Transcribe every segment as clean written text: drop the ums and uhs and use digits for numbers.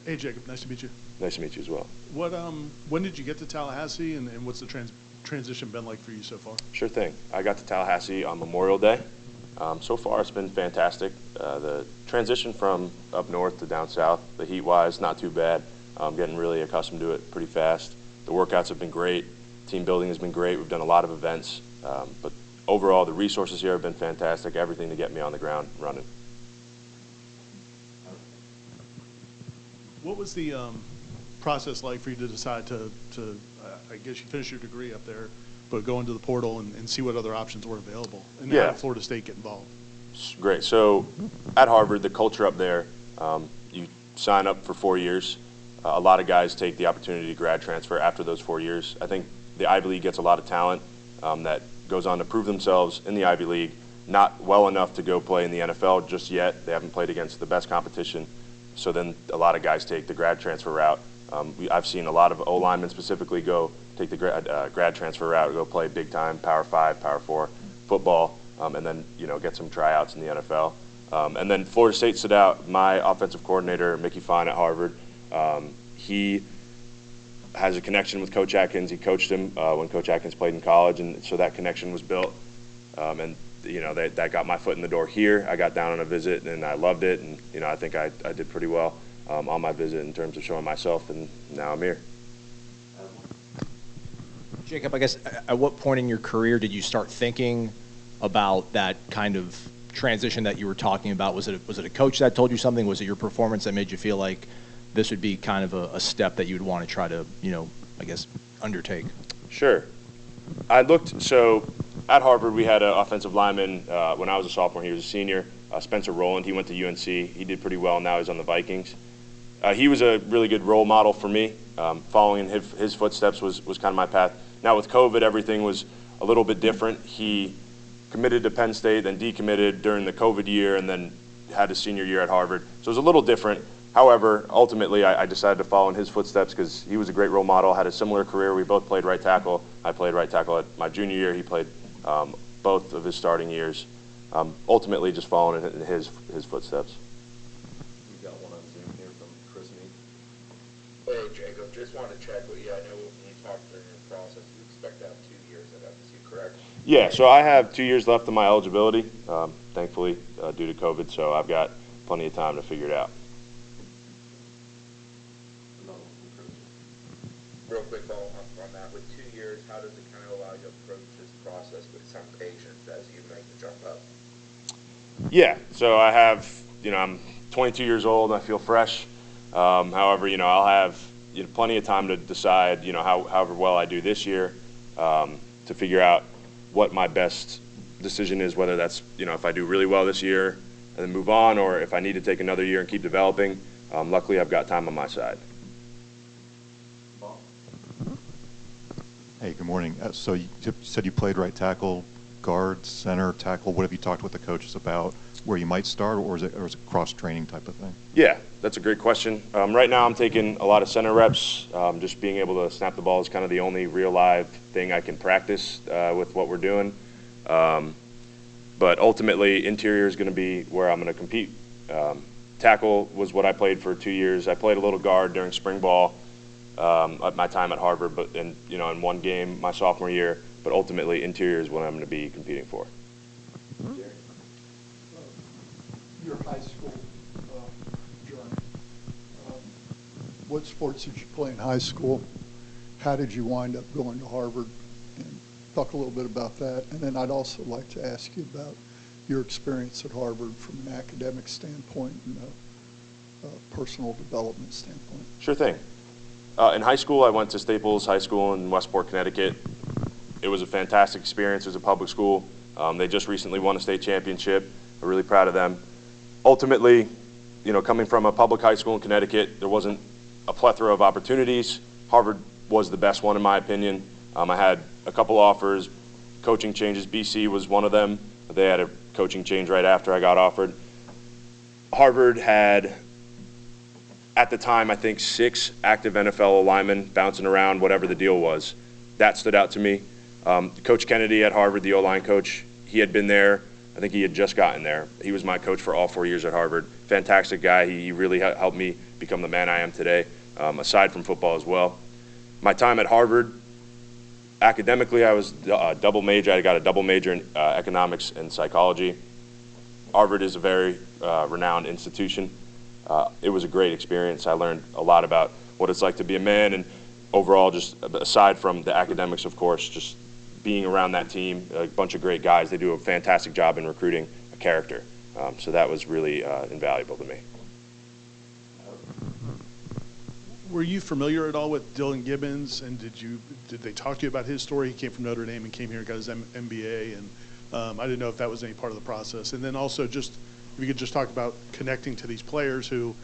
Hey, Jacob. Nice to meet you. Nice to meet you as well. When did you get to Tallahassee, and what's the transition been like for you so far? Sure thing. I got to Tallahassee on Memorial Day. So far, it's been fantastic. The transition from up north to down south, the heat-wise, not too bad. I'm getting really accustomed to it pretty fast. The workouts have been great. Team building has been great. We've done a lot of events. But overall, the resources here have been fantastic. Everything to get me on the ground running. What was the process like for you to decide to I guess you finished your degree up there, but go into the portal and see what other options were available, and Yeah. how did Florida State get involved? Great. So at Harvard, the culture up there, you sign up for 4 years. A lot of guys take the opportunity to grad transfer after those 4 years. I think the Ivy League gets a lot of talent that goes on to prove themselves in the Ivy League, not well enough to go play in the NFL just yet. They haven't played against the best competition. So then a lot of guys take the grad transfer route. I've seen a lot of O-linemen specifically go take the grad transfer route, go play big time Power 5, Power 4 football, and then get some tryouts in the NFL. And then Florida State stood out. My offensive coordinator, Mickey Fine at Harvard, he has a connection with Coach Atkins. He coached him when Coach Atkins played in college, and so that connection was built. And that got my foot in the door here. I got down on a visit, and I loved it. And I think I did pretty well on my visit in terms of showing myself, and now I'm here. Jacob, I guess at what point in your career did you start thinking about that kind of transition that you were talking about? Was it a coach that told you something? Was it your performance that made you feel like this would be kind of a step that you would want to try to, I guess, undertake? Sure. So at Harvard, we had an offensive lineman. When I was a sophomore, he was a senior. Spencer Rowland, he went to UNC. He did pretty well. Now he's on the Vikings. He was a really good role model for me. Following his footsteps was kind of my path. Now with COVID, everything was a little bit different. He committed to Penn State, then decommitted during the COVID year, and then had his senior year at Harvard. So it was a little different. However, ultimately, I decided to follow in his footsteps because he was a great role model, had a similar career. We both played right tackle. I played right tackle at my junior year. He played both of his starting years. Ultimately, just following in his footsteps. We've got one on Zoom here from Chris Meek. Hey, Jacob, just wanted to check with you. I know when you talked during your process, you expect to have 2 years at FSU, correct? Yeah, so I have 2 years left of my eligibility, thankfully, due to COVID, so I've got plenty of time to figure it out. Real quick follow-up on that. With 2 years, how does it kind of allow you to approach this process with some patience as you make the jump up? Yeah, so I have, I'm 22 years old and I feel fresh. However, I'll have plenty of time to decide, however well I do this year, to figure out what my best decision is, whether that's, if I do really well this year and then move on, or if I need to take another year and keep developing. Luckily, I've got time on my side. Hey, good morning. So you said you played right tackle, guard, center, tackle. What have you talked with the coaches about where you might start, or is it cross-training type of thing? Yeah, that's a great question. Right now I'm taking a lot of center reps. Just being able to snap the ball is kind of the only real live thing I can practice with what we're doing. But ultimately, interior is going to be where I'm going to compete. Tackle was what I played for 2 years. I played a little guard during spring ball. At my time at Harvard, but in one game my sophomore year, but ultimately interior is what I'm going to be competing for. Your high school journey. What sports did you play in high school? How did you wind up going to Harvard? And talk a little bit about that. And then I'd also like to ask you about your experience at Harvard from an academic standpoint and a personal development standpoint. Sure thing. In high school, I went to Staples High School in Westport, Connecticut. It was a fantastic experience. It was a public school. They just recently won a state championship. I'm really proud of them. Ultimately, coming from a public high school in Connecticut, there wasn't a plethora of opportunities. Harvard was the best one, in my opinion. I had a couple offers, coaching changes. BC was one of them. They had a coaching change right after I got offered. Harvard had, at the time, I think 6 active NFL linemen bouncing around, whatever the deal was. That stood out to me. Coach Kennedy at Harvard, the O-line coach, he had been there I think he had just gotten there. He was my coach for all 4 years at Harvard. Fantastic guy. He really helped me become the man I am today, aside from football as well. My time at Harvard, academically, I was double major. I got a double major in economics and psychology. Harvard is a very renowned institution. It was a great experience. I learned a lot about what it's like to be a man, and overall, just aside from the academics, of course, just being around that team, a bunch of great guys. They do a fantastic job in recruiting a character. So that was really invaluable to me. Were you familiar at all with Dylan Gibbons, and did they talk to you about his story? He came from Notre Dame and came here and got his MBA, and I didn't know if that was any part of the process. And then also just if you could just talk about connecting to these players who,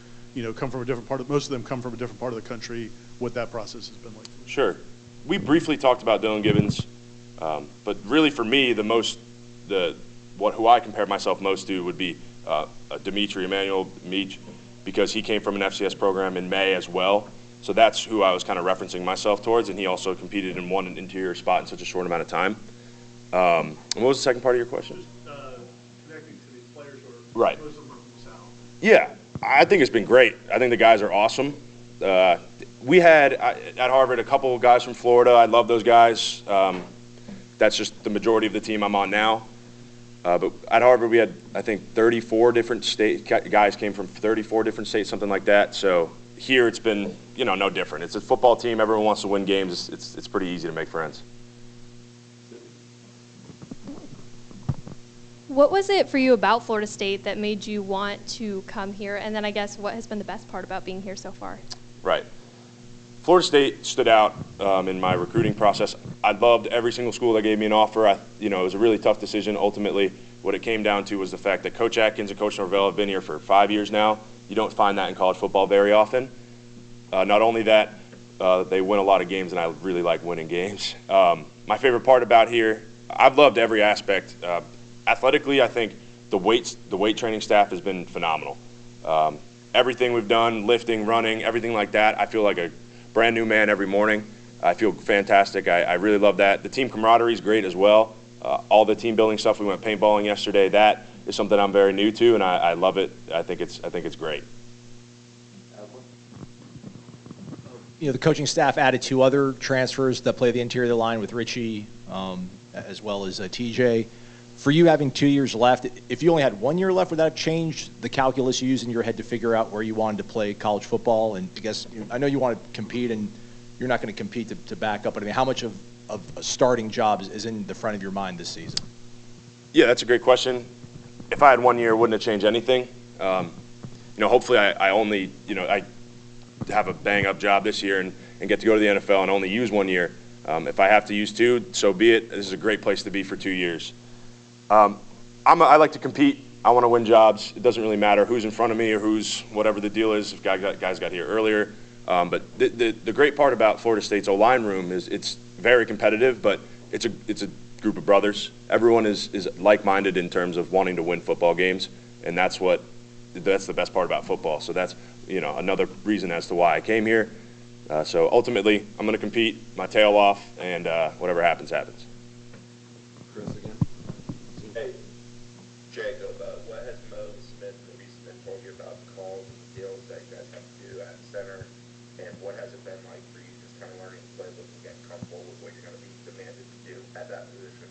come from a different part of, most of them come from a different part of the country, what that process has been like. Sure. We briefly talked about Dylan Gibbons, but really for me, who I compare myself most to would be Emmanuel Meach, because he came from an FCS program in May as well. So that's who I was kind of referencing myself towards, and he also competed and won an interior spot in such a short amount of time. And what was the second part of your question? Just connecting to these players who are Right. most of them are from the South. Yeah, I think it's been great. I think the guys are awesome. We had at Harvard a couple of guys from Florida. I love those guys. That's just the majority of the team I'm on now. But at Harvard, we had, I think, 34 different guys came from 34 different states, something like that. So here it's been, no different. It's a football team. Everyone wants to win games. It's pretty easy to make friends. What was it for you about Florida State that made you want to come here? And then I guess what has been the best part about being here so far? Right. Florida State stood out in my recruiting process. I loved every single school that gave me an offer. It was a really tough decision. Ultimately, what it came down to was the fact that Coach Atkins and Coach Norvell have been here for 5 years now. You don't find that in college football very often. Not only that, they win a lot of games, and I really like winning games. My favorite part about here, I've loved every aspect. Athletically, I think the weight training staff has been phenomenal. Everything we've done, lifting, running, everything like that, I feel like a brand new man every morning. I feel fantastic. I really love that. The team camaraderie is great as well. All the team building stuff, we went paintballing yesterday. That is something I'm very new to, and I love it. I think it's great. The coaching staff added 2 other transfers that play the interior of the line with Rizy, as well as TJ. For you having 2 years left, if you only had 1 year left, would that have changed the calculus you used in your head to figure out where you wanted to play college football? And I know you want to compete, and you're not going to compete to back up, but how much of a starting job is in the front of your mind this season? Yeah, that's a great question. If I had 1 year, it wouldn't have changed anything. Hopefully I only, I have a bang-up job this year and get to go to the NFL and only use 1 year. If I have to use 2, so be it. This is a great place to be for 2 years. I like to compete. I want to win jobs. It doesn't really matter who's in front of me or whatever the deal is. If guys got here earlier. But the great part about Florida State's O-line room is it's very competitive, but it's a group of brothers. Everyone is like-minded in terms of wanting to win football games, and that's the best part about football. So that's another reason as to why I came here. So ultimately, I'm going to compete my tail off, and whatever happens, happens. Chris again. Hey, Jacob, what has Maybe Smith told you about the calls and the deals that you guys have to do at center, and what has it been like for you just kind of learning the playbook and getting comfortable with what you're going to be demanded to do at that position?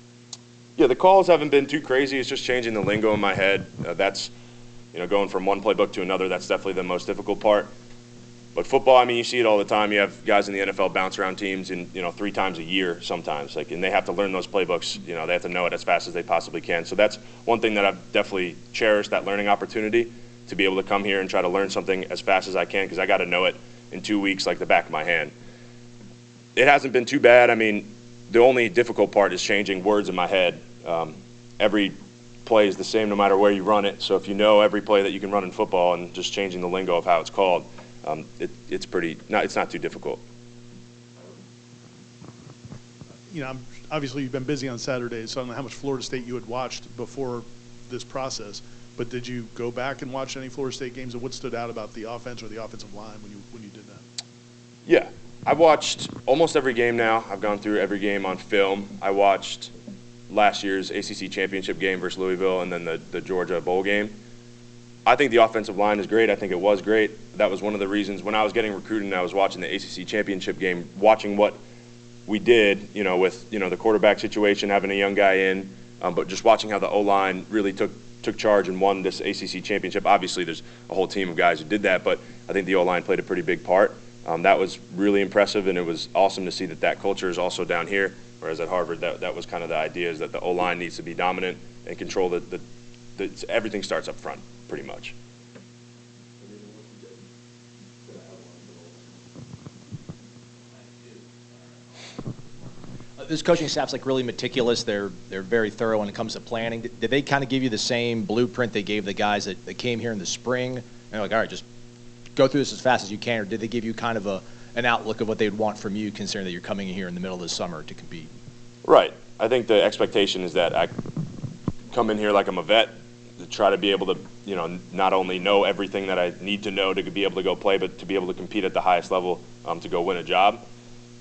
Yeah, the calls haven't been too crazy. It's just changing the lingo in my head. That's, going from one playbook to another, that's definitely the most difficult part. But football, you see it all the time. You have guys in the NFL bounce around teams 3 times a year sometimes, and they have to learn those playbooks. They have to know it as fast as they possibly can. So that's one thing that I've definitely cherished, that learning opportunity, to be able to come here and try to learn something as fast as I can, because I got to know it in 2 weeks like the back of my hand. It hasn't been too bad. The only difficult part is changing words in my head. Every play is the same no matter where you run it. So if you know every play that you can run in football and just changing the lingo of how it's called, it's not too difficult. Obviously you've been busy on Saturdays, so I don't know how much Florida State you had watched before this process, but did you go back and watch any Florida State games, and what stood out about the offense or the offensive line when you did that? Yeah, I've watched almost every game now. I've gone through every game on film. I watched last year's ACC championship game versus Louisville and then the Georgia bowl game. I think the offensive line is great. I think it was great. That was one of the reasons when I was getting recruited and I was watching the ACC championship game, watching what we did, with, the quarterback situation, having a young guy in, but just watching how the O-line really took charge and won this ACC championship. Obviously, there's a whole team of guys who did that, but I think the O-line played a pretty big part. That was really impressive, and it was awesome to see that culture is also down here, whereas at Harvard, that was kind of the idea, is that the O-line needs to be dominant and control everything starts up front, pretty much. This coaching staff's like really meticulous. They're very thorough when it comes to planning. Did they kind of give you the same blueprint they gave the guys that came here in the spring? And they're like, all right, just go through this as fast as you can, or did they give you kind of an outlook of what they'd want from you, considering that you're coming in here in the middle of the summer to compete? Right. I think the expectation is that I come in here like I'm a vet, to try to be able to, not only know everything that I need to know to be able to go play, but to be able to compete at the highest level to go win a job.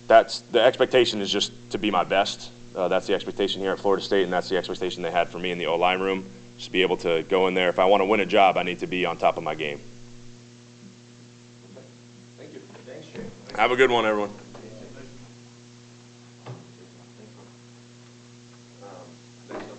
That's the expectation, is just to be my best. That's the expectation here at Florida State, and that's the expectation they had for me in the O-line room. Just be able to go in there. If I want to win a job, I need to be on top of my game. Thank you. Thanks, Jay. Have a good one, everyone.